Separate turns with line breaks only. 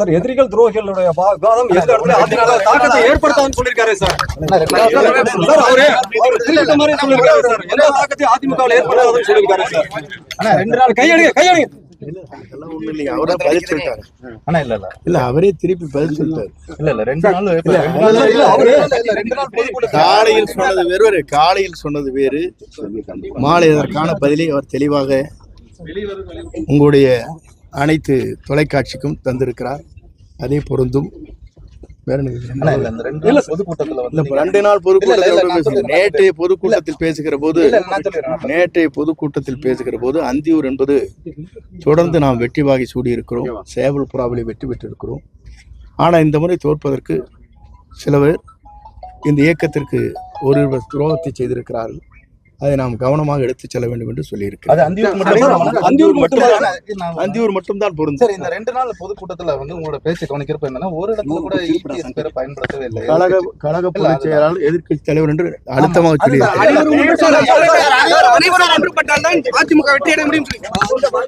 Sir எதிரிகள் துரோகிகளுடைய வாதம் எந்த இடத்துல அதிமுக தாக்கத்தை ஏற்படுத்தாதுன்னு சொல்லியிருக்காரு சார். அவரு திருத்த மாதிரி சொல்லியிருக்காரு சார். எந்த தாக்கத்தையும் அதிமுக ஏற்படாதுன்னு சொல்லியிருக்காரு சார். 2 நாள் கையெழுங்க
அவரே திருப்பி பதில் சொல்லிட்டாரு. காலையில் சொன்னது வேறு, மாலை அதற்கான பதிலை அவர் தெளிவாக உங்களுடைய அனைத்து தொலைக்காட்சிக்கும் தந்திருக்கிறார். அதே பொருந்தும். நேற்றைய பொதுக்கூட்டத்தில் பேசுகிற போது அந்தியூர் என்பது தொடர்ந்து நாம் வெற்றி வாகை சூடியிருக்கிறோம், சேவல் புறாவிலே வெற்றி பெற்றிருக்கிறோம். ஆனால் இந்த முறை தோற்பதற்கு சிலவர் இந்த இயக்கத்திற்கு ஒரு துரோகத்தை செய்திருக்கிறார்கள். அதை நாம் கவனமாக எடுத்துச் செல்ல வேண்டும் என்று சொல்லியிருக்கிறேன். அந்தியூர் மட்டும்தான் பொருந்தும்.
இந்த 2 நாள் பொதுக்கூட்டத்தில் உங்களோட பேச்சு கவனிக்கிறப்ப என்னன்னா, ஒரு இடத்துல கூட EPS பேரை பயன்படுத்தவே இல்லை.
கழக பொதுச் செயலாளர் எதிர்க்கட்சி தலைவர் என்று அழுத்தமாக சொல்லியிருக்கிறார்.